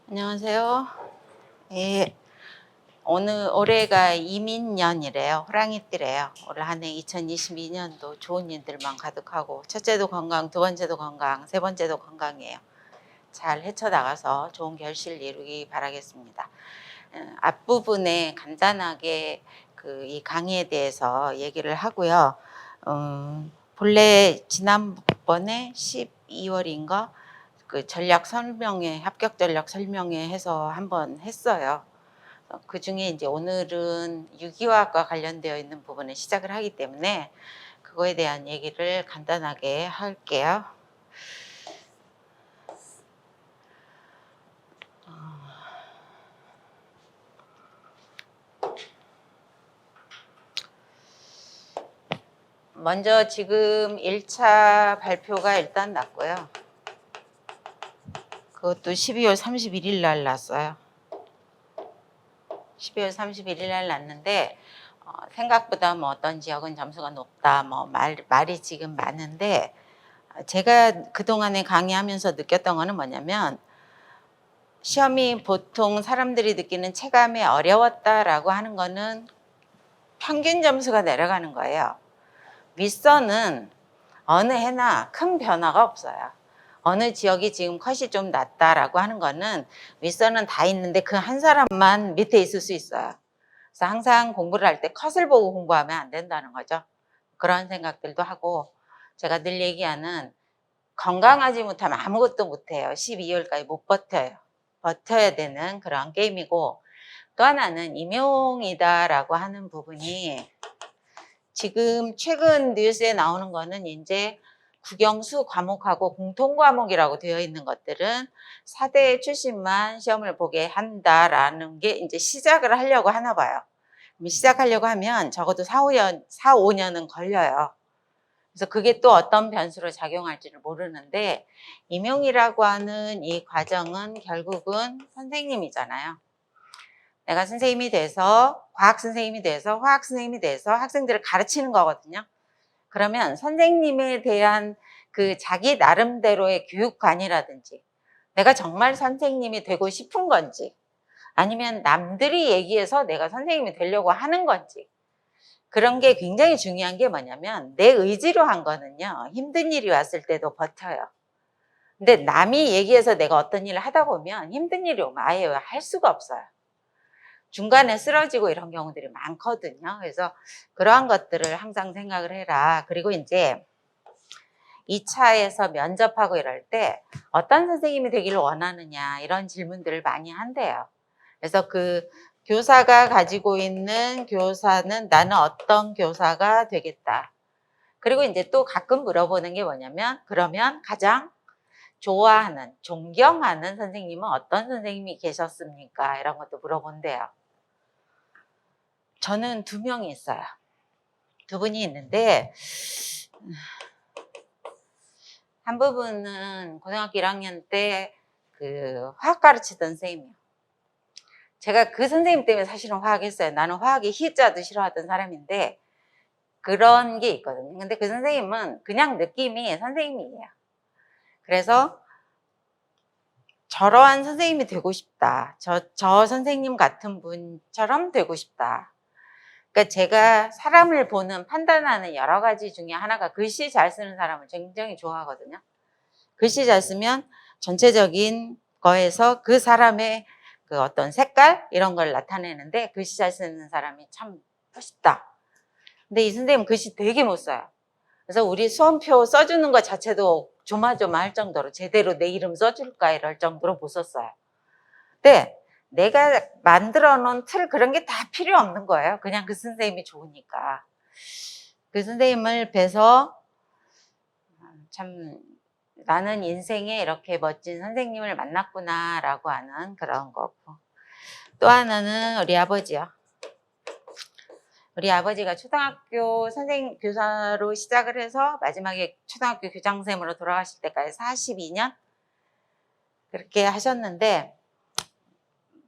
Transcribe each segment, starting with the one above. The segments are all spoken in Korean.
안녕하세요. 예, 올해가 이민년이래요. 호랑이띠래요. 올 한 해 2022년도 좋은 일들만 가득하고, 첫째도 건강, 두 번째도 건강, 세 번째도 건강이에요. 잘 헤쳐나가서 좋은 결실 이루기 바라겠습니다. 앞부분에 간단하게 이 강의에 대해서 얘기를 하고요. 본래 지난번에 12월인가 전략 설명회, 합격 전략 설명회 해서 한번 했어요. 그 중에 이제 오늘은 유기화학과 관련되어 있는 부분에 시작을 하기 때문에 그거에 대한 얘기를 간단하게 할게요. 먼저 지금 1차 발표가 일단 났고요. 그것도 12월 31일 날 났어요. 12월 31일 날 났는데 생각보다 뭐 어떤 지역은 점수가 높다 뭐 말이 지금 많은데, 제가 그동안에 강의하면서 느꼈던 거는 뭐냐면, 시험이 보통 사람들이 느끼는 체감에 어려웠다라고 하는 거는 평균 점수가 내려가는 거예요. 윗선은 어느 해나 큰 변화가 없어요. 어느 지역이 지금 컷이 좀 낮다라고 하는 거는 윗선은 다 있는데 그 한 사람만 밑에 있을 수 있어요. 그래서 항상 공부를 할 때 컷을 보고 공부하면 안 된다는 거죠. 그런 생각들도 하고, 제가 늘 얘기하는, 건강하지 못하면 아무것도 못해요. 12월까지 못 버텨요. 버텨야 되는 그런 게임이고, 또 하나는 임용이다라고 하는 부분이, 지금 최근 뉴스에 나오는 거는 이제 국영수 과목하고 공통 과목이라고 되어 있는 것들은 4대 출신만 시험을 보게 한다라는 게 이제 시작을 하려고 하나 봐요. 시작하려고 하면 적어도 4, 5년은 걸려요. 그래서 그게 또 어떤 변수로 작용할지를 모르는데, 임용이라고 하는 이 과정은 결국은 선생님이잖아요. 내가 선생님이 돼서, 과학 선생님이 돼서, 화학 선생님이 돼서 학생들을 가르치는 거거든요. 그러면 선생님에 대한 그 자기 나름대로의 교육관이라든지, 내가 정말 선생님이 되고 싶은 건지, 아니면 남들이 얘기해서 내가 선생님이 되려고 하는 건지, 그런 게 굉장히 중요한 게 뭐냐면, 내 의지로 한 거는요, 힘든 일이 왔을 때도 버텨요. 근데 남이 얘기해서 내가 어떤 일을 하다 보면 힘든 일이 오면 아예 할 수가 없어요. 중간에 쓰러지고 이런 경우들이 많거든요. 그래서 그러한 것들을 항상 생각을 해라. 그리고 이제 2차에서 면접하고 이럴 때 어떤 선생님이 되기를 원하느냐, 이런 질문들을 많이 한대요. 그래서 그 교사가 가지고 있는 교사는 나는 어떤 교사가 되겠다. 그리고 이제 또 가끔 물어보는 게 뭐냐면, 그러면 가장 좋아하는, 존경하는 선생님은 어떤 선생님이 계셨습니까? 이런 것도 물어본대요. 저는 2명이 있어요. 2분이 있는데, 한 부분은 고등학교 1학년 때 그 화학 가르치던 선생님이요. 제가 그 선생님 때문에 사실은 화학했어요. 나는 화학이 희자도 싫어하던 사람인데 그런 게 있거든요. 근데 그 선생님은 그냥 느낌이 선생님이에요. 그래서 저러한 선생님이 되고 싶다. 저 선생님 같은 분처럼 되고 싶다. 그러니까 제가 사람을 보는, 판단하는 여러 가지 중에 하나가, 글씨 잘 쓰는 사람을 굉장히 좋아하거든요. 글씨 잘 쓰면 전체적인 거에서 그 사람의 그 어떤 색깔 이런 걸 나타내는데, 글씨 잘 쓰는 사람이 참 멋있다. 근데 이 선생님 글씨 되게 못 써요. 그래서 우리 수험표 써주는 것 자체도 조마조마할 정도로, 제대로 내 이름 써줄까 이럴 정도로 못 썼어요. 근데 내가 만들어 놓은 틀, 그런 게 다 필요 없는 거예요. 그냥 그 선생님이 좋으니까. 그 선생님을 뵈서 참, 나는 인생에 이렇게 멋진 선생님을 만났구나 라고 하는 그런 거고, 또 하나는 우리 아버지요. 우리 아버지가 초등학교 선생님 교사로 시작을 해서 마지막에 초등학교 교장선생님으로 돌아가실 때까지 42년 그렇게 하셨는데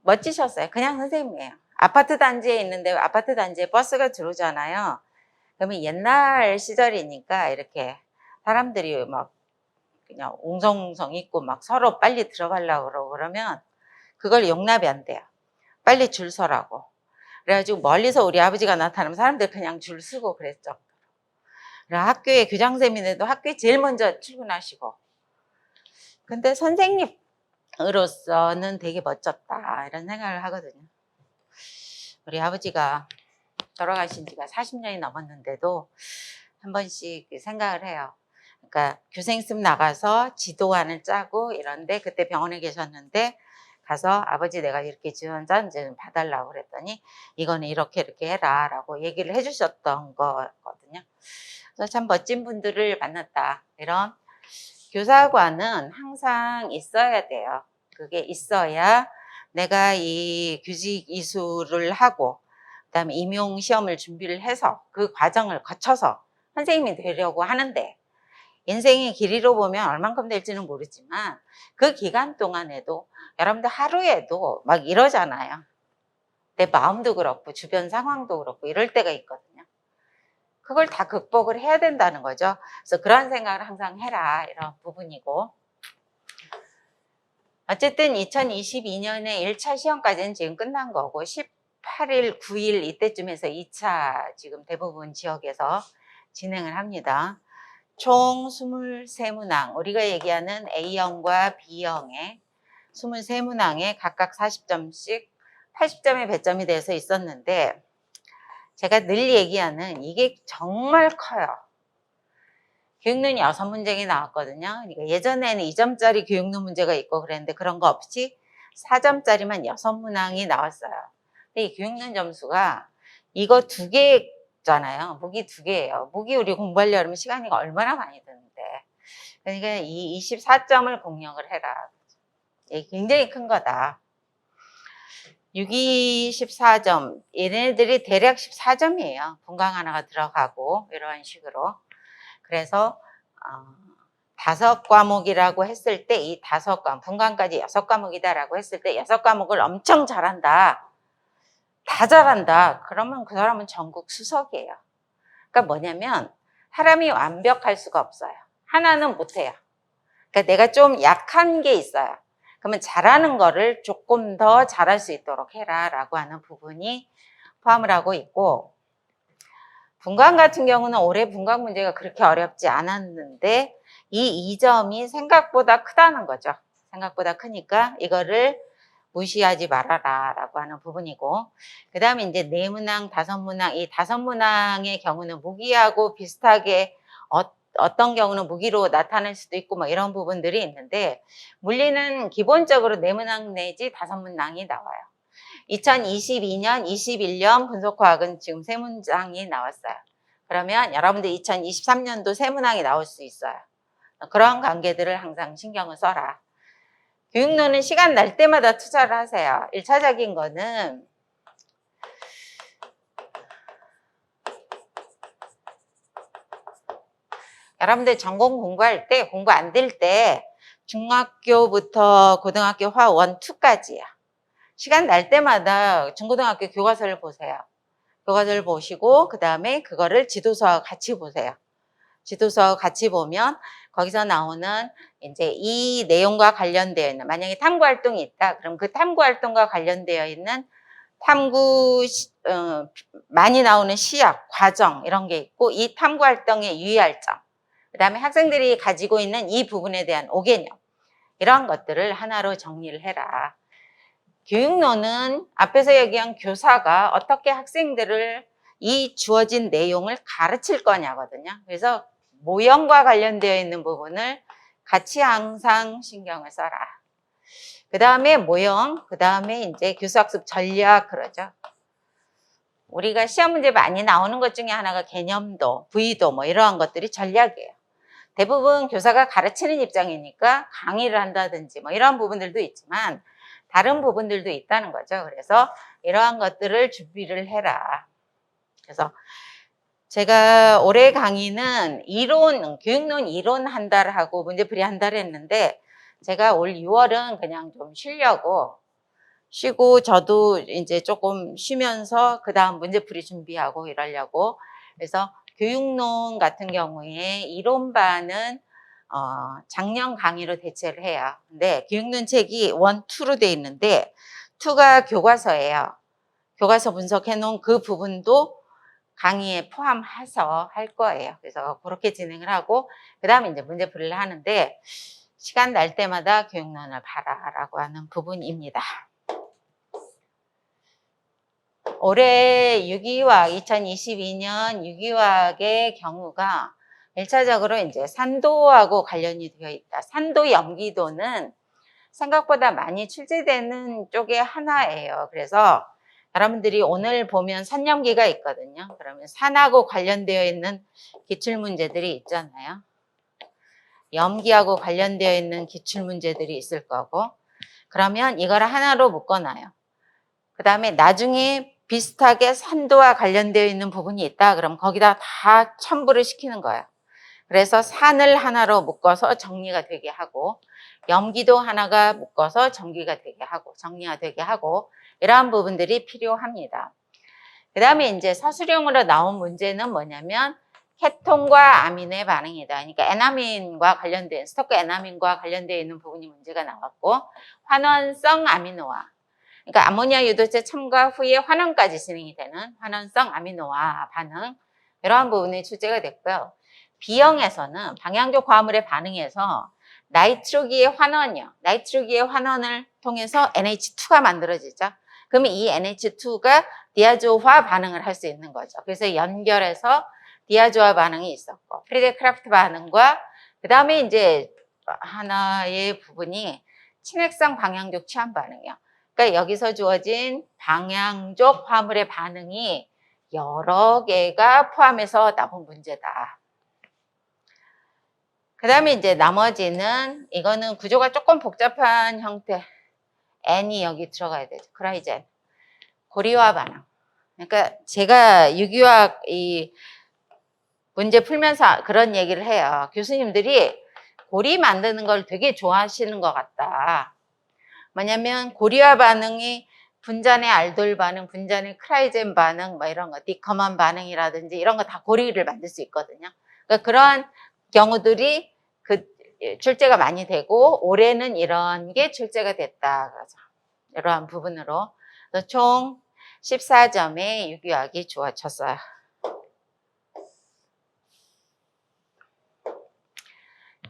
멋지셨어요. 그냥 선생님이에요. 아파트 단지에 있는데 아파트 단지에 버스가 들어오잖아요. 그러면 옛날 시절이니까 이렇게 사람들이 막 그냥 옹성옹성 있고 막 서로 빨리 들어가려고 그러고 그러면 그걸 용납이 안 돼요. 빨리 줄 서라고. 그래가지고 멀리서 우리 아버지가 나타나면 사람들 그냥 줄 서고 그랬죠. 학교에 교장선생님인데도 학교에 제일 먼저 출근하시고. 근데 선생님으로서는 되게 멋졌다 이런 생각을 하거든요. 우리 아버지가 돌아가신 지가 40년이 넘었는데도 한 번씩 생각을 해요. 그러니까 교생습 나가서 지도안을 짜고 이런데 그때 병원에 계셨는데 가서 아버지 내가 이렇게 지원자 이제 봐달라고 그랬더니 이거는 이렇게 해라 라고 얘기를 해주셨던 거거든요. 그래서 참 멋진 분들을 만났다. 이런 교사관은 항상 있어야 돼요. 그게 있어야 내가 이 규직 이수를 하고 그다음에 임용 시험을 준비를 해서 그 과정을 거쳐서 선생님이 되려고 하는데 인생의 길이로 보면 얼만큼 될지는 모르지만 그 기간 동안에도 여러분들 하루에도 막 이러잖아요. 내 마음도 그렇고 주변 상황도 그렇고 이럴 때가 있거든요. 그걸 다 극복을 해야 된다는 거죠. 그래서 그런 생각을 항상 해라 이런 부분이고 어쨌든 2022년에 1차 시험까지는 지금 끝난 거고 18일, 9일 이때쯤에서 2차 지금 대부분 지역에서 진행을 합니다. 총 23문항, 우리가 얘기하는 A형과 B형의 23문항에 각각 40점씩 80점의 배점이 돼서 있었는데 제가 늘 얘기하는 이게 정말 커요. 교육론 6문제가 나왔거든요. 그러니까 예전에는 2점짜리 교육론 문제가 있고 그랬는데 그런 거 없이 4점짜리만 6문항이 나왔어요. 근데 이 교육론 점수가 이거 2개잖아요. 무기 2개예요. 무기 우리 공부하려고 하면 시간이 얼마나 많이 드는데. 그러니까 이 24점을 공략을 해라. 이게 굉장히 큰 거다. 6이 14점. 얘네들이 대략 14점이에요. 분강 하나가 들어가고 이런 식으로. 그래서 5과목이라고 했을 때 이 5과목, 분강까지 6과목이다라고 했을 때 6과목을 엄청 잘한다. 다 잘한다. 그러면 그 사람은 전국 수석이에요. 그러니까 뭐냐면 사람이 완벽할 수가 없어요. 하나는 못해요. 그러니까 내가 좀 약한 게 있어요. 그러면 잘하는 거를 조금 더 잘할 수 있도록 해라 라고 하는 부분이 포함을 하고 있고 분강 같은 경우는 올해 분강 문제가 그렇게 어렵지 않았는데 이 2점이 생각보다 크다는 거죠. 생각보다 크니까 이거를 무시하지 말아라 라고 하는 부분이고 그 다음에 이제 4문항, 5문항 이 5문항의 경우는 무기하고 비슷하게 어떤 경우는 무기로 나타날 수도 있고 뭐 이런 부분들이 있는데 물리는 기본적으로 4문항 내지 5문항이 나와요. 2022년, 21년 분석과학은 지금 3문항이 나왔어요. 그러면 여러분들 2023년도 3문항이 나올 수 있어요. 그런 관계들을 항상 신경을 써라. 교육론은 시간 날 때마다 투자를 하세요. 1차적인 거는 여러분들 전공 공부할 때 공부 안 될 때 중학교부터 고등학교 화 1, 2까지야. 시간 날 때마다 중고등학교 교과서를 보세요. 교과서를 보시고 그 다음에 그거를 지도서와 같이 보세요. 지도서 같이 보면 거기서 나오는 이제 이 내용과 관련되어 있는 만약에 탐구 활동이 있다. 그럼 그 탐구 활동과 관련되어 있는 탐구 많이 나오는 시약, 과정 이런 게 있고 이 탐구 활동의 유의할 점. 그다음에 학생들이 가지고 있는 이 부분에 대한 오개념. 이런 것들을 하나로 정리를 해라. 교육론은 앞에서 얘기한 교사가 어떻게 학생들을 이 주어진 내용을 가르칠 거냐거든요. 그래서 모형과 관련되어 있는 부분을 같이 항상 신경을 써라. 그 다음에 모형, 그 다음에 이제 교수학습 전략 그러죠. 우리가 시험 문제 많이 나오는 것 중에 하나가 개념도, 부의도 뭐 이러한 것들이 전략이에요. 대부분 교사가 가르치는 입장이니까 강의를 한다든지 뭐 이런 부분들도 있지만 다른 부분들도 있다는 거죠. 그래서 이러한 것들을 준비를 해라. 그래서 제가 올해 강의는 이론, 교육론 이론 한 달 하고 문제풀이 한 달 했는데 제가 올 6월은 그냥 좀 쉬고 저도 이제 조금 쉬면서 그 다음 문제풀이 준비하고 이러려고. 그래서 교육론 같은 경우에 이론반은 작년 강의로 대체를 해요. 근데 교육론책이 1, 2로 돼 있는데 2가 교과서예요. 교과서 분석해 놓은 그 부분도 강의에 포함해서 할 거예요. 그래서 그렇게 진행을 하고 그 다음에 이제 문제풀이를 하는데 시간 날 때마다 교육론을 봐라라고 하는 부분입니다. 올해 유기화학 2022년 유기화학의 경우가 1차적으로 이제 산도하고 관련이 되어 있다. 산도 염기도는 생각보다 많이 출제되는 쪽의 하나예요. 그래서 여러분들이 오늘 보면 산염기가 있거든요. 그러면 산하고 관련되어 있는 기출문제들이 있잖아요. 염기하고 관련되어 있는 기출문제들이 있을 거고 그러면 이걸 하나로 묶어놔요. 그 다음에 나중에 비슷하게 산도와 관련되어 있는 부분이 있다. 그럼 거기다 다 첨부를 시키는 거예요. 그래서 산을 하나로 묶어서 정리가 되게 하고 염기도 하나가 묶어서 정리가 되게 하고 이러한 부분들이 필요합니다. 그 다음에 이제 서술형으로 나온 문제는 뭐냐면 케톤과 아민의 반응이다. 그러니까 에나민과 관련된 스토크 에나민과 관련되어 있는 부분이 문제가 나왔고 환원성 아미노화 그러니까 아모니아 유도체 첨가 후에 환원까지 진행이 되는 환원성 아미노화 반응 이러한 부분이 출제가 됐고요. B형에서는 방향족 화합물의 반응에서 나이트로기의 환원이요. 나이트로기의 환원을 통해서 NH2가 만들어지죠. 그러면 이 NH2가 디아조화 반응을 할 수 있는 거죠. 그래서 연결해서 디아조화 반응이 있었고 프리데크라프트 반응과 그 다음에 이제 하나의 부분이 친핵성 방향족 취한 반응이요. 그러니까 여기서 주어진 방향족 화물의 반응이 여러 개가 포함해서 나온 문제다. 그 다음에 이제 나머지는 이거는 구조가 조금 복잡한 형태 N이 여기 들어가야 되죠. 크라이젠 고리화 반응. 그러니까 제가 유기화학 이 문제 풀면서 그런 얘기를 해요. 교수님들이 고리 만드는 걸 되게 좋아하시는 것 같다. 뭐냐면 고리화 반응이 분자의 알돌 반응, 분자의 크라이젠 반응, 뭐 이런 거, 디커먼 반응이라든지 이런 거 다 고리를 만들 수 있거든요. 그러니까 그런 경우들이 출제가 많이 되고 올해는 이런 게 출제가 됐다. 그래서 이러한 부분으로 총 14점의 유기화학이 주어졌어요.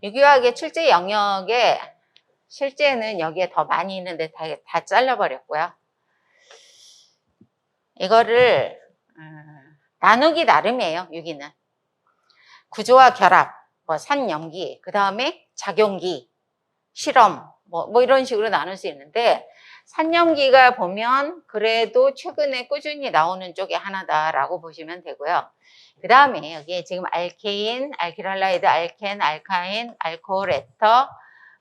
유기화학의 출제 영역에 실제는 여기에 더 많이 있는데 다 잘라버렸고요. 이거를 나누기 나름이에요. 유기는 구조와 결합, 뭐 산염기, 그 다음에 작용기, 실험 뭐 이런 식으로 나눌 수 있는데 산염기가 보면 그래도 최근에 꾸준히 나오는 쪽이 하나다라고 보시면 되고요. 그 다음에 여기에 지금 알케인, 알키랄라이드, 알켄, 알카인, 알코올, 에터,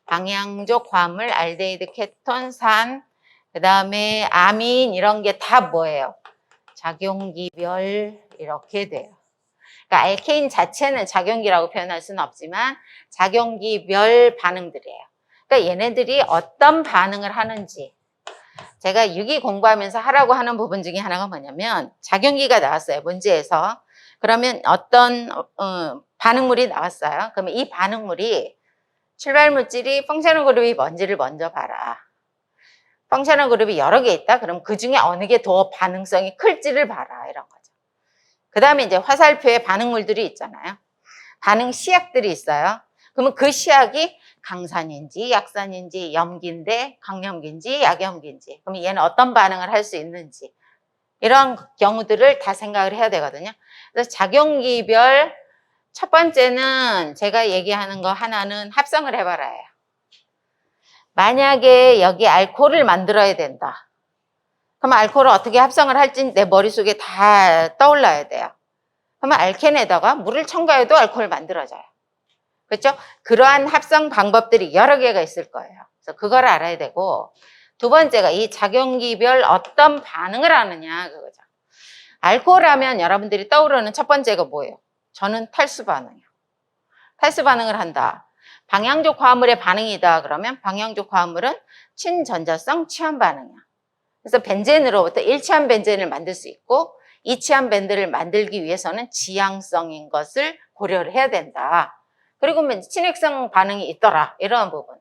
방향족 화합물, 알데히드, 케톤, 산, 그 다음에 아민 이런 게 다 뭐예요? 작용기별 이렇게 돼요. 그러니까 알케인 자체는 작용기라고 표현할 수는 없지만 작용기별 반응들이에요. 그러니까 얘네들이 어떤 반응을 하는지 제가 유기 공부하면서 하라고 하는 부분 중에 하나가 뭐냐면 작용기가 나왔어요. 문제에서. 그러면 어떤 반응물이 나왔어요. 그러면 이 반응물이 출발 물질이 펑셔널 그룹이 뭔지를 먼저 봐라. 펑셔널 그룹이 여러 개 있다. 그럼 그 중에 어느 게 더 반응성이 클지를 봐라. 이런 거죠. 그 다음에 이제 화살표에 반응물들이 있잖아요. 반응 시약들이 있어요. 그러면 그 시약이 강산인지 약산인지 염기인데 강염기인지 약염기인지 그러면 얘는 어떤 반응을 할 수 있는지 이런 경우들을 다 생각을 해야 되거든요. 그래서 작용기별 첫 번째는 제가 얘기하는 거 하나는 합성을 해봐라예요. 만약에 여기 알코올을 만들어야 된다. 그럼 알코올을 어떻게 합성을 할지 내 머릿속에 다 떠올라야 돼요. 그러면 알켄에다가 물을 첨가해도 알코올 만들어져요. 그렇죠? 그러한 합성 방법들이 여러 개가 있을 거예요. 그래서 그걸 알아야 되고 두 번째가 이 작용기별 어떤 반응을 하느냐 그거죠. 알코올 하면 여러분들이 떠오르는 첫 번째가 뭐예요? 저는 탈수 반응이요. 탈수 반응을 한다. 방향족 화합물의 반응이다. 그러면 방향족 화합물은 친전자성 취한 반응이야. 그래서 벤젠으로부터 1취한 벤젠을 만들 수 있고 2취한 벤젠을 만들기 위해서는 지향성인 것을 고려를 해야 된다. 그리고 친핵성 반응이 있더라. 이런 부분.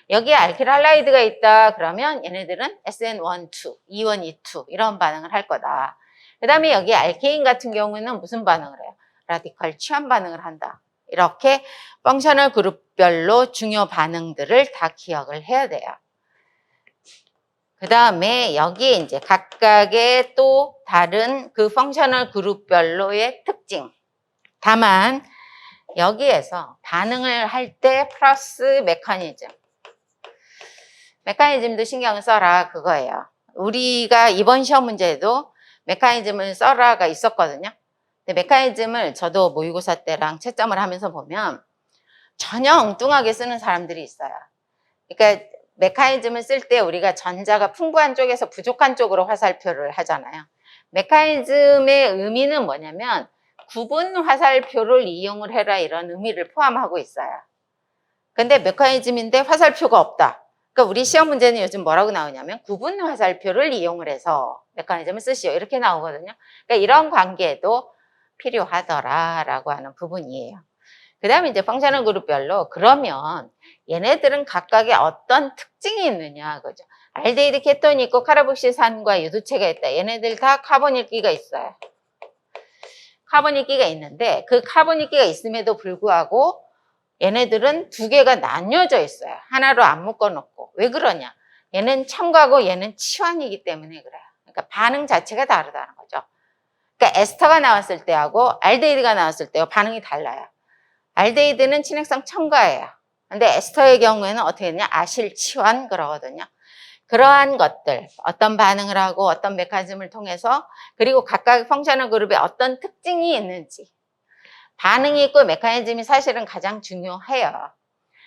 여기에 알킬 할라이드가 있다. 그러면 얘네들은 SN1, 2, E1, E2 이런 반응을 할 거다. 그 다음에 여기 알케인 같은 경우에는 무슨 반응을 해요? 라디컬 취한 반응을 한다. 이렇게 펑셔널 그룹별로 중요 반응들을 다 기억을 해야 돼요. 그 다음에 여기에 이제 각각의 또 다른 그 펑셔널 그룹별로의 특징. 다만 여기에서 반응을 할 때 플러스 메커니즘도 신경을 써라 그거예요. 우리가 이번 시험 문제에도 메커니즘을 써라가 있었거든요. 근데 메커니즘을 저도 모의고사 때랑 채점을 하면서 보면 전혀 엉뚱하게 쓰는 사람들이 있어요. 그러니까 메커니즘을 쓸 때 우리가 전자가 풍부한 쪽에서 부족한 쪽으로 화살표를 하잖아요. 메커니즘의 의미는 뭐냐면 구분 화살표를 이용을 해라 이런 의미를 포함하고 있어요. 근데 메커니즘인데 화살표가 없다. 그러니까 우리 시험 문제는 요즘 뭐라고 나오냐면 구분 화살표를 이용을 해서 메커니즘을 쓰시오 이렇게 나오거든요. 그러니까 이런 관계도 필요하더라라고 하는 부분이에요. 그 다음에 이제 펑셔널 그룹별로 그러면 얘네들은 각각의 어떤 특징이 있느냐 그죠. 알데히드 케톤이 있고 카르복실산과 유두체가 있다. 얘네들 다 카본 읽기가 있어요. 카본 읽기가 있는데 그 카본 읽기가 있음에도 불구하고 얘네들은 두 개가 나뉘어져 있어요. 하나로 안 묶어놓고. 왜 그러냐? 얘는 첨가고 얘는 치환이기 때문에 그래요. 그러니까 반응 자체가 다르다는 거죠. 그러니까 에스터가 나왔을 때하고 알데히드가 나왔을 때와 반응이 달라요. 알데히드는 친핵성 첨가예요. 근데 에스터의 경우에는 어떻게 되냐? 아실 치환 그러거든요. 그러한 것들, 어떤 반응을 하고 어떤 메커니즘을 통해서 그리고 각각 펑셔널 그룹에 어떤 특징이 있는지 반응이 있고 메커니즘이 사실은 가장 중요해요.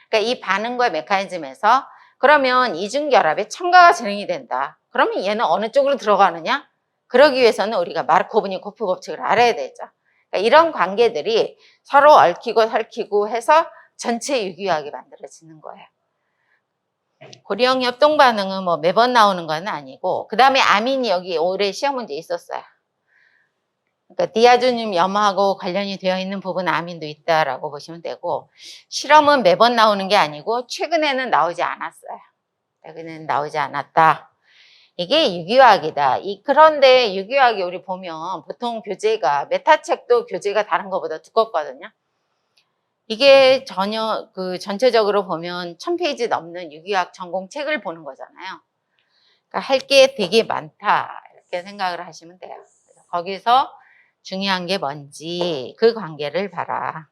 그러니까 이 반응과 메커니즘에서 그러면 이중결합의 첨가가 진행이 된다. 그러면 얘는 어느 쪽으로 들어가느냐? 그러기 위해서는 우리가 마르코브니-코프 법칙을 알아야 되죠. 그러니까 이런 관계들이 서로 얽히고 설키고 해서 전체 유기화학이 만들어지는 거예요. 고리형 협동 반응은 뭐 매번 나오는 건 아니고 그 다음에 아민이 여기 올해 시험 문제 있었어요. 그러니까 디아조늄 염화하고 관련이 되어 있는 부분 아민도 있다라고 보시면 되고 실험은 매번 나오는 게 아니고 최근에는 나오지 않았어요. 최근에는 나오지 않았다. 이게 유기화학이다. 그런데 유기화학이 우리 보면 보통 교재가 메타책도 교재가 다른 것보다 두껍거든요. 이게 전혀 전체적으로 보면 1000페이지 넘는 유기화학 전공책을 보는 거잖아요. 그러니까 할 게 되게 많다 이렇게 생각을 하시면 돼요. 거기서 중요한 게 뭔지 그 관계를 봐라.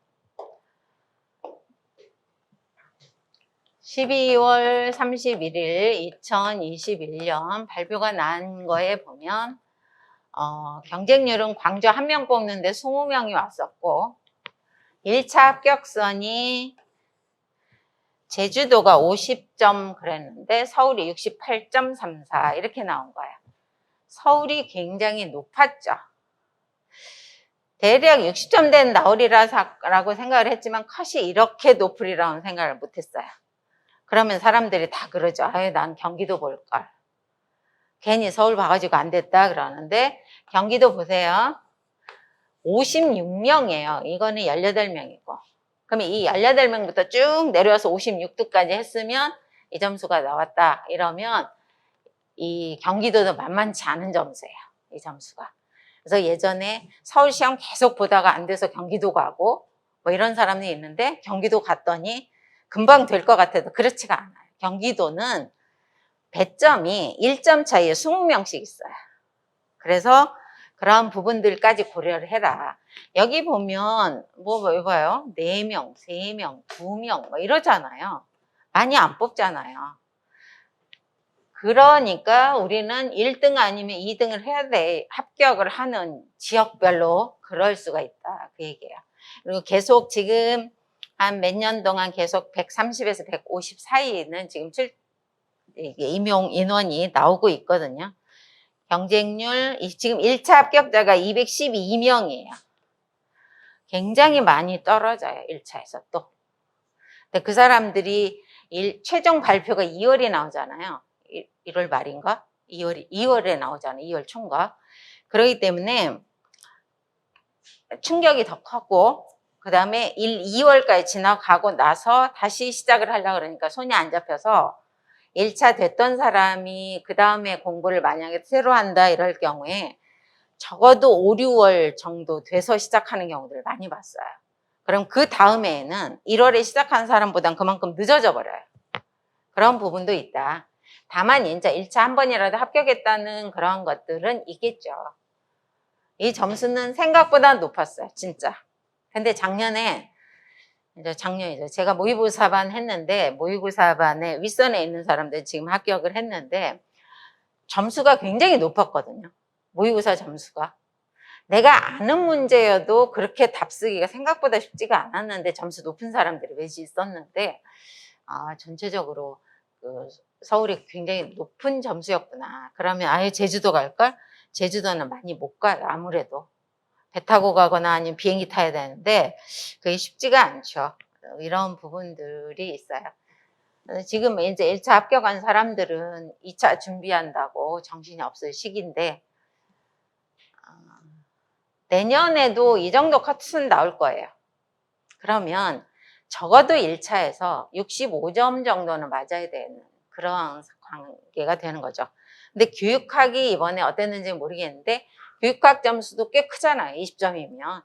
12월 31일 2021년 발표가 난 거에 보면 경쟁률은 광주 1명 뽑는데 20명이 왔었고 1차 합격선이 제주도가 50점 그랬는데 서울이 68.34 이렇게 나온 거예요. 서울이 굉장히 높았죠. 대략 60점 된 나오리라고 생각을 했지만 컷이 이렇게 높으리라고는 생각을 못했어요. 그러면 사람들이 다 그러죠. 아유, 난 경기도 볼걸. 괜히 서울 봐가지고 안 됐다 그러는데 경기도 보세요. 56명이에요. 이거는 18명이고. 그러면 이 18명부터 쭉 내려와서 56도까지 했으면 이 점수가 나왔다. 이러면 이 경기도도 만만치 않은 점수예요. 이 점수가. 그래서 예전에 서울 시험 계속 보다가 안 돼서 경기도 가고 뭐 이런 사람이 있는데 경기도 갔더니 금방 될 것 같아도 그렇지가 않아요. 경기도는 배점이 1점 차이에 20명씩 있어요. 그래서 그런 부분들까지 고려를 해라. 여기 보면 뭐 봐요? 4명, 3명, 2명 뭐 이러잖아요. 많이 안 뽑잖아요. 그러니까 우리는 1등 아니면 2등을 해야 돼. 합격을 하는 지역별로 그럴 수가 있다. 그 얘기예요. 그리고 계속 지금 한 몇 년 동안 계속 130에서 150 사이는 지금 임용 인원이 나오고 있거든요. 경쟁률, 지금 1차 합격자가 212명이에요. 굉장히 많이 떨어져요. 1차에서 또. 근데 그 사람들이 최종 발표가 2월에 나오잖아요. 1월 말인가? 2월에 나오잖아요. 2월 초인가? 그렇기 때문에 충격이 더 컸고 그 다음에 2월까지 지나가고 나서 다시 시작을 하려고 그러니까 손이 안 잡혀서 1차 됐던 사람이 그 다음에 공부를 만약에 새로 한다 이럴 경우에 적어도 5, 6월 정도 돼서 시작하는 경우들을 많이 봤어요. 그럼 그 다음에는 1월에 시작한 사람보단 그만큼 늦어져 버려요. 그런 부분도 있다. 다만 이제 1차 한 번이라도 합격했다는 그런 것들은 있겠죠. 이 점수는 생각보다 높았어요. 진짜. 근데 작년에 제가 모의고사반 했는데 모의고사반에 윗선에 있는 사람들 지금 합격을 했는데 점수가 굉장히 높았거든요. 모의고사 점수가. 내가 아는 문제여도 그렇게 답쓰기가 생각보다 쉽지가 않았는데 점수 높은 사람들이 몇이 있었는데 전체적으로 그 서울이 굉장히 높은 점수였구나. 그러면 아예 제주도 갈걸? 제주도는 많이 못 가요. 아무래도. 배 타고 가거나 아니면 비행기 타야 되는데 그게 쉽지가 않죠. 이런 부분들이 있어요. 지금 이제 1차 합격한 사람들은 2차 준비한다고 정신이 없을 시기인데 내년에도 이 정도 컷은 나올 거예요. 그러면 적어도 1차에서 65점 정도는 맞아야 되는 그런 관계가 되는 거죠. 근데 교육학이 이번에 어땠는지 모르겠는데 교육학 점수도 꽤 크잖아요. 20점이면.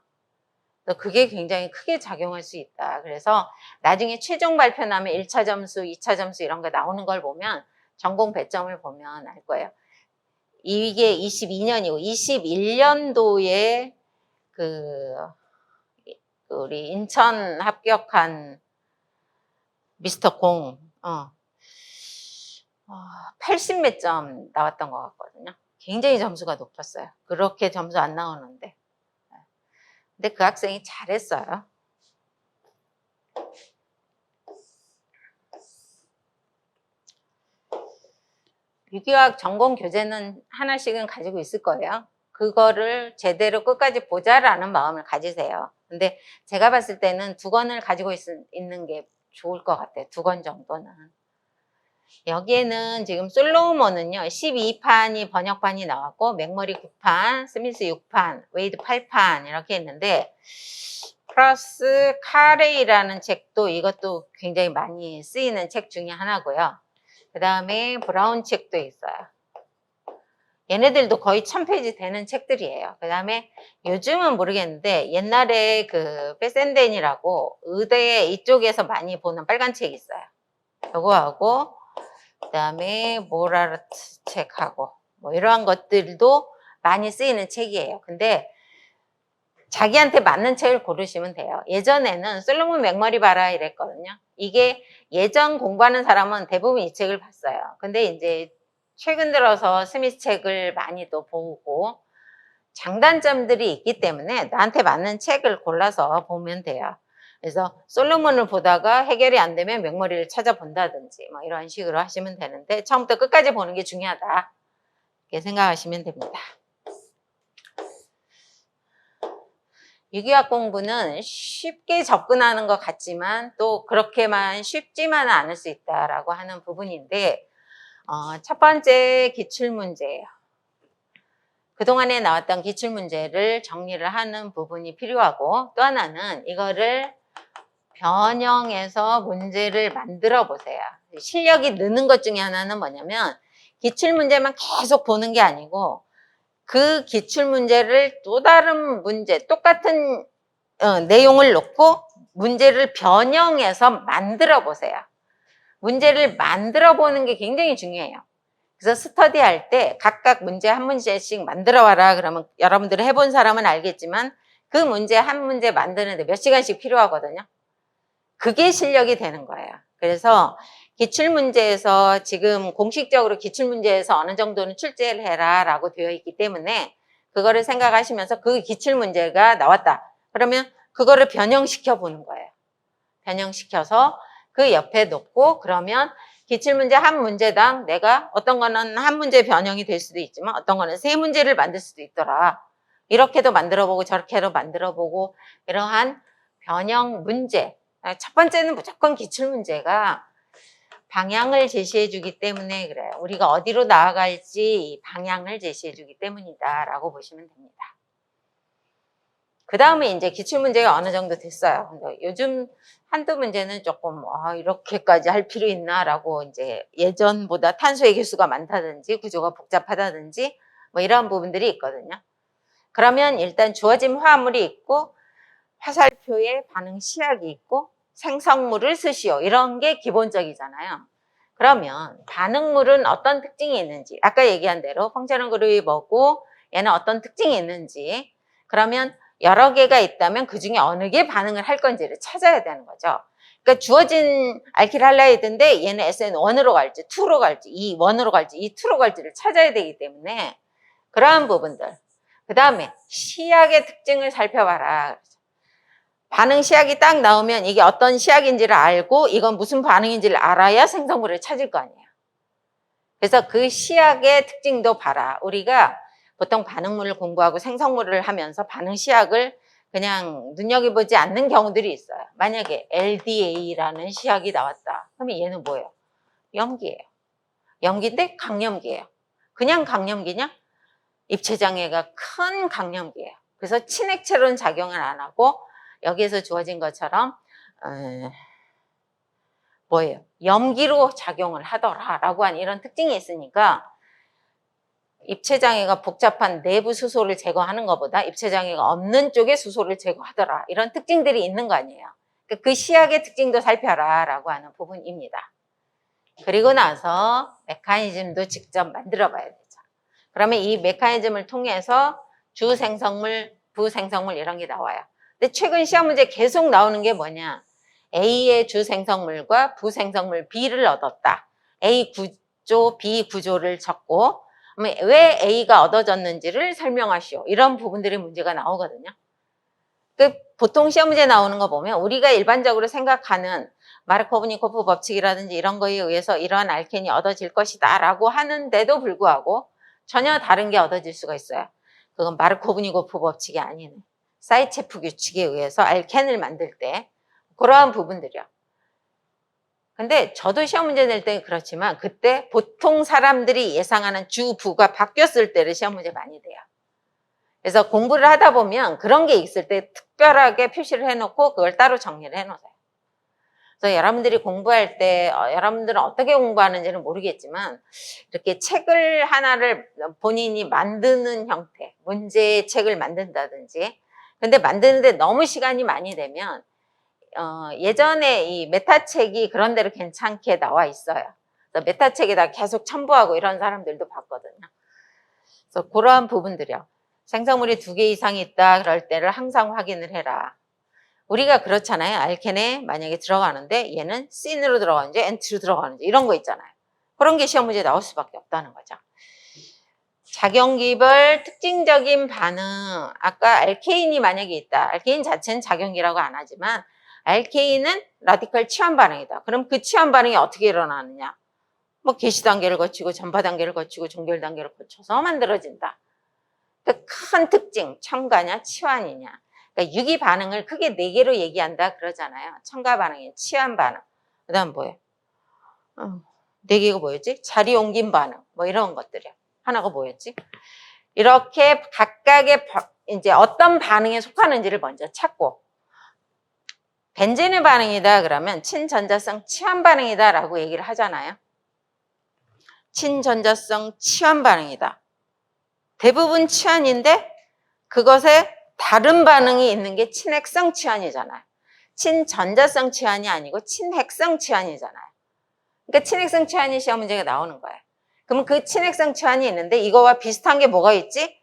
그게 굉장히 크게 작용할 수 있다. 그래서 나중에 최종 발표 나면 1차 점수, 2차 점수 이런 거 나오는 걸 보면 전공 배점을 보면 알 거예요. 이게 22년이고 21년도에 우리 인천 합격한 미스터 공 80 몇 점 나왔던 것 같거든요. 굉장히 점수가 높았어요. 그렇게 점수 안 나오는데. 근데 그 학생이 잘했어요. 유기학 전공 교재는 하나씩은 가지고 있을 거예요. 그거를 제대로 끝까지 보자라는 마음을 가지세요. 근데 제가 봤을 때는 2권을 가지고 있는 게 좋을 것 같아요. 2권 정도는. 여기에는 지금 솔로몬은요, 12판이 번역판이 나왔고, 맥머리 9판, 스미스 6판, 웨이드 8판 이렇게 했는데, 플러스 카레이라는 책도 이것도 굉장히 많이 쓰이는 책 중에 하나고요. 그 다음에 브라운 책도 있어요. 얘네들도 거의 1000페이지 되는 책들이에요. 그 다음에 요즘은 모르겠는데 옛날에 그 페센덴이라고 의대 이쪽에서 많이 보는 빨간 책이 있어요. 요거하고 그 다음에 모라르트 책하고 뭐 이러한 것들도 많이 쓰이는 책이에요. 근데 자기한테 맞는 책을 고르시면 돼요. 예전에는 솔로몬 맥머리 봐라 이랬거든요. 이게 예전 공부하는 사람은 대부분 이 책을 봤어요. 근데 이제 최근 들어서 스미스 책을 많이 또 보고 장단점들이 있기 때문에 나한테 맞는 책을 골라서 보면 돼요. 그래서 솔로몬을 보다가 해결이 안 되면 맥머리를 찾아본다든지 뭐 이런 식으로 하시면 되는데 처음부터 끝까지 보는 게 중요하다. 이렇게 생각하시면 됩니다. 유기학 공부는 쉽게 접근하는 것 같지만 또 그렇게만 쉽지만은 않을 수 있다라고 하는 부분인데 첫 번째 기출문제예요. 그동안에 나왔던 기출문제를 정리를 하는 부분이 필요하고 또 하나는 이거를 변형해서 문제를 만들어 보세요. 실력이 느는 것 중에 하나는 뭐냐면 기출문제만 계속 보는 게 아니고 그 기출문제를 또 다른 문제, 똑같은 내용을 놓고 문제를 변형해서 만들어 보세요. 문제를 만들어 보는 게 굉장히 중요해요. 그래서 스터디할 때 각각 문제 한 문제씩 만들어 와라 그러면 여러분들이 해본 사람은 알겠지만 그 문제 한 문제 만드는데 몇 시간씩 필요하거든요. 그게 실력이 되는 거예요. 그래서 기출문제에서 지금 공식적으로 기출문제에서 어느 정도는 출제를 해라 라고 되어 있기 때문에 그거를 생각하시면서 그 기출문제가 나왔다. 그러면 그거를 변형시켜 보는 거예요. 변형시켜서 그 옆에 놓고 그러면 기출문제 한 문제당 내가 어떤 거는 한 문제 변형이 될 수도 있지만 어떤 거는 3문제를 만들 수도 있더라. 이렇게도 만들어보고 저렇게도 만들어보고 이러한 변형 문제. 첫 번째는 무조건 기출문제가 방향을 제시해 주기 때문에 그래요. 우리가 어디로 나아갈지 방향을 제시해 주기 때문이다 라고 보시면 됩니다. 그 다음에 이제 기출문제가 어느 정도 됐어요. 근데 요즘 한두 문제는 조금, 이렇게까지 할 필요 있나라고 이제 예전보다 탄소의 개수가 많다든지 구조가 복잡하다든지 뭐 이런 부분들이 있거든요. 그러면 일단 주어진 화합물이 있고 화살표에 반응 시약이 있고 생성물을 쓰시오. 이런 게 기본적이잖아요. 그러면 반응물은 어떤 특징이 있는지, 아까 얘기한 대로 펑션은 그룹이 뭐고 얘는 어떤 특징이 있는지, 그러면 여러 개가 있다면 그 중에 어느 게 반응을 할 건지를 찾아야 되는 거죠. 그러니까 주어진 알킬할라이드인데 얘는 SN1으로 갈지 2로 갈지 1으로 갈지 2로 갈지를 찾아야 되기 때문에 그러한 부분들. 그 다음에 시약의 특징을 살펴봐라. 반응 시약이 딱 나오면 이게 어떤 시약인지를 알고 이건 무슨 반응인지를 알아야 생성물을 찾을 거 아니에요. 그래서 그 시약의 특징도 봐라. 우리가 보통 반응물을 공부하고 생성물을 하면서 반응 시약을 그냥 눈여겨보지 않는 경우들이 있어요. 만약에 LDA라는 시약이 나왔다. 그러면 얘는 뭐예요? 염기예요. 염기인데 강염기예요. 그냥 강염기냐? 입체장애가 큰 강염기예요. 그래서 친액체로는 작용을 안 하고 여기에서 주어진 것처럼 뭐예요? 염기로 작용을 하더라라고 하는 이런 특징이 있으니까 입체장애가 복잡한 내부 수소를 제거하는 것보다 입체장애가 없는 쪽의 수소를 제거하더라. 이런 특징들이 있는 거 아니에요. 그러니까 그 시약의 특징도 살펴라 라고 하는 부분입니다. 그리고 나서 메커니즘도 직접 만들어 봐야 되죠. 그러면 이 메커니즘을 통해서 주생성물, 부생성물 이런 게 나와요. 근데 최근 시험 문제 계속 나오는 게 뭐냐? A의 주생성물과 부생성물 B를 얻었다. A 구조, B 구조를 적고 왜 A가 얻어졌는지를 설명하시오. 이런 부분들의 문제가 나오거든요. 보통 시험 문제 나오는 거 보면 우리가 일반적으로 생각하는 마르코브니코프 법칙이라든지 이런 거에 의해서 이러한 알켄이 얻어질 것이다 라고 하는데도 불구하고 전혀 다른 게 얻어질 수가 있어요. 그건 마르코브니코프 법칙이 아닌 사이체프 규칙에 의해서 알켄을 만들 때 그러한 부분들이요. 근데 저도 시험 문제 낼 때 그렇지만 그때 보통 사람들이 예상하는 주, 부가 바뀌었을 때를 시험 문제 많이 돼요. 그래서 공부를 하다 보면 그런 게 있을 때 특별하게 표시를 해놓고 그걸 따로 정리를 해놓으세요. 그래서 여러분들이 공부할 때 여러분들은 어떻게 공부하는지는 모르겠지만 이렇게 책을 하나를 본인이 만드는 형태, 문제책을 만든다든지 근데 만드는데 너무 시간이 많이 되면 예전에 이 메타책이 그런 대로 괜찮게 나와 있어요. 그래서 메타책에다 계속 첨부하고 이런 사람들도 봤거든요. 그래서 그러한 부분들이요. 생성물이 2개 이상이 있다 그럴 때를 항상 확인을 해라. 우리가 그렇잖아요. 알켄에 만약에 들어가는데 얘는 씬으로 들어가는지 엔티로 들어가는지 이런 거 있잖아요. 그런 게 시험 문제에 나올 수밖에 없다는 거죠. 작용기별 특징적인 반응. 아까 알케인이 만약에 있다. 알케인 자체는 작용기라고 안 하지만 알케인은 라디컬 치환 반응이다. 그럼 그 치환 반응이 어떻게 일어나느냐? 뭐 개시 단계를 거치고 전파 단계를 거치고 종결 단계를 거쳐서 만들어진다. 그 큰 특징, 첨가냐 치환이냐. 그러니까 유기 반응을 크게 4개로 얘기한다 그러잖아요. 첨가 반응이 치환 반응. 그다음 뭐예요? 4개가 뭐였지? 자리 옮김 반응. 뭐 이런 것들이요. 하나가 뭐였지? 이렇게 각각의 이제 어떤 반응에 속하는지를 먼저 찾고 벤젠의 반응이다 그러면 친전자성 치환 반응이다 라고 얘기를 하잖아요. 친전자성 치환 반응이다. 대부분 치환인데 그것에 다른 반응이 있는 게 친핵성 치환이잖아요. 친전자성 치환이 아니고 친핵성 치환이잖아요. 그러니까 친핵성 치환이 시험 문제가 나오는 거예요. 그러면 그 친핵성 치환이 있는데 이거와 비슷한 게 뭐가 있지?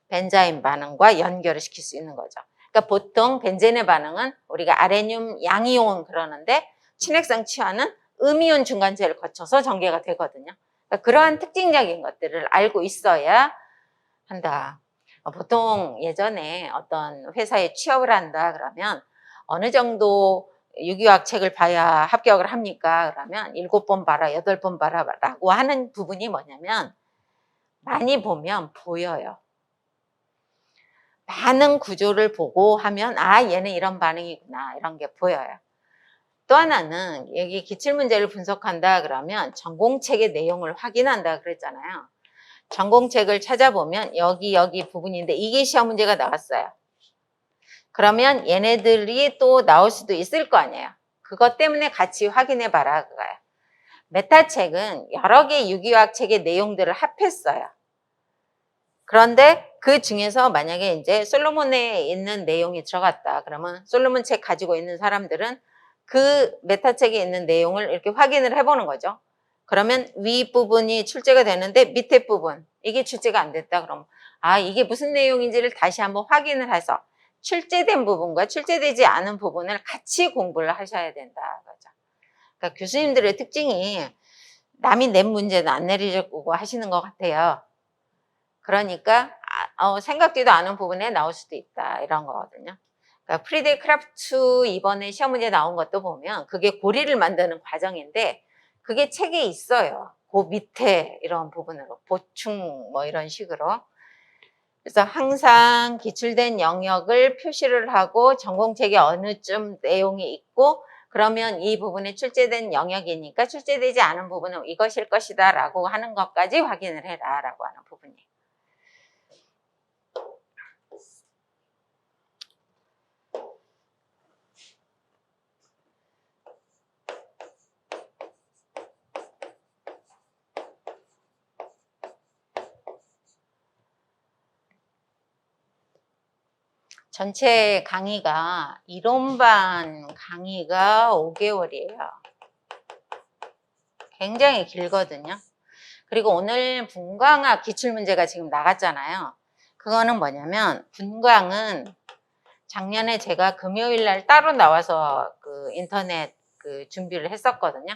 벤자인 반응과 연결을 시킬 수 있는 거죠. 그러니까 보통 벤젠의 반응은 우리가 아레늄 양이온 그러는데 친핵성 치환은 음이온 중간체를 거쳐서 전개가 되거든요. 그러니까 그러한 특징적인 것들을 알고 있어야 한다. 보통 예전에 어떤 회사에 취업을 한다 그러면 어느 정도 유기화학 책을 봐야 합격을 합니까? 그러면 7번 봐라, 8번 봐라 라고 하는 부분이 뭐냐면 많이 보면 보여요. 반응 구조를 보고 하면 얘는 이런 반응이구나 이런 게 보여요. 또 하나는 여기 기출문제를 분석한다 그러면 전공책의 내용을 확인한다 그랬잖아요. 전공책을 찾아보면 여기 부분인데 이게 시험 문제가 나왔어요. 그러면 얘네들이 또 나올 수도 있을 거 아니에요. 그것 때문에 같이 확인해 봐라 그거예요. 메타책은 여러 개 유기화학 책의 내용들을 합했어요. 그런데 그 중에서 만약에 이제 솔로몬에 있는 내용이 들어갔다. 그러면 솔로몬 책 가지고 있는 사람들은 그 메타책에 있는 내용을 이렇게 확인을 해보는 거죠. 그러면 윗부분이 출제가 되는데 밑에 부분, 이게 출제가 안 됐다. 그럼 아, 이게 무슨 내용인지를 다시 한번 확인을 해서 출제된 부분과 출제되지 않은 부분을 같이 공부를 하셔야 된다. 그죠. 그러니까 교수님들의 특징이 남이 낸 문제는 안 내리려고 하시는 것 같아요. 그러니까 생각지도 않은 부분에 나올 수도 있다 이런 거거든요. 그러니까 프리드 크라프트 이번에 시험 문제 나온 것도 보면 그게 고리를 만드는 과정인데 그게 책에 있어요. 그 밑에 이런 부분으로 보충 뭐 이런 식으로. 그래서 항상 기출된 영역을 표시를 하고 전공책에 어느 쯤 내용이 있고 그러면 이 부분에 출제된 영역이니까 출제되지 않은 부분은 이것일 것이다 라고 하는 것까지 확인을 해라 라고 하는 부분이에요. 전체 강의가 이론반 강의가 5개월이에요. 굉장히 길거든요. 그리고 오늘 분광학 기출문제가 지금 나갔잖아요. 그거는 뭐냐면 분광은 작년에 제가 금요일 날 따로 나와서 그 인터넷 그 준비를 했었거든요.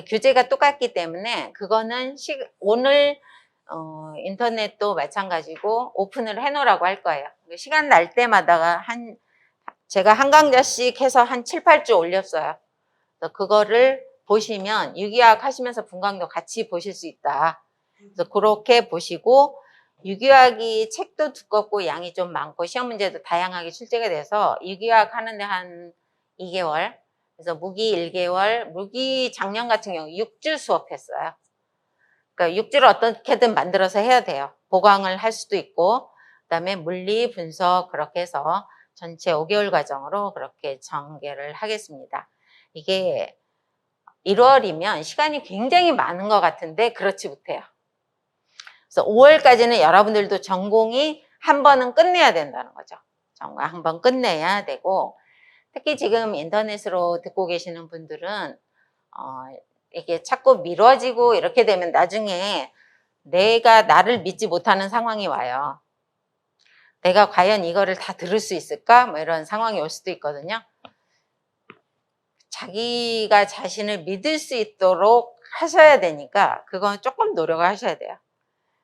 교재가 똑같기 때문에 그거는 오늘 인터넷도 마찬가지고 오픈을 해놓으라고 할 거예요. 시간 날 때마다 제가 한 강좌씩 해서 한 7, 8주 올렸어요. 그래서 그거를 보시면 유기화학 하시면서 분광도 같이 보실 수 있다. 그래서 그렇게 보시고 유기화학이 책도 두껍고 양이 좀 많고 시험 문제도 다양하게 출제가 돼서 유기화학 하는데 한 2개월, 그래서 무기 1개월, 무기 작년 같은 경우 6주 수업했어요. 그러니까 6주를 어떻게든 만들어서 해야 돼요. 보강을 할 수도 있고 그다음에 물리, 분석 그렇게 해서 전체 5개월 과정으로 그렇게 전개를 하겠습니다. 이게 1월이면 시간이 굉장히 많은 것 같은데 그렇지 못해요. 그래서 5월까지는 여러분들도 전공이 한 번은 끝내야 된다는 거죠. 전공 한 번 끝내야 되고 특히 지금 인터넷으로 듣고 계시는 분들은 이게 자꾸 미뤄지고 이렇게 되면 나중에 내가 나를 믿지 못하는 상황이 와요. 내가 과연 이거를 다 들을 수 있을까? 뭐 이런 상황이 올 수도 있거든요. 자기가 자신을 믿을 수 있도록 하셔야 되니까 그건 조금 노력을 하셔야 돼요.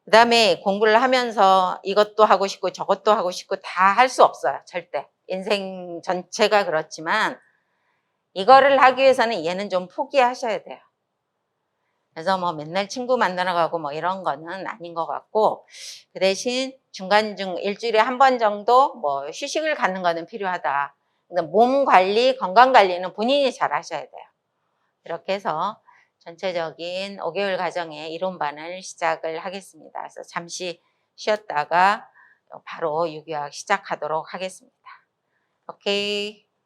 그 다음에 공부를 하면서 이것도 하고 싶고 저것도 하고 싶고 다 할 수 없어요. 절대. 인생 전체가 그렇지만 이거를 하기 위해서는 얘는 좀 포기하셔야 돼요. 그래서 뭐 맨날 친구 만나러 가고 뭐 이런 거는 아닌 것 같고 그 대신 중간중 일주일에 한 번 정도 뭐 휴식을 갖는 거는 필요하다. 몸 관리, 건강 관리는 본인이 잘 하셔야 돼요. 이렇게 해서 전체적인 5개월 과정의 이론반을 시작을 하겠습니다. 그래서 잠시 쉬었다가 바로 유기화학 시작하도록 하겠습니다. 오케이.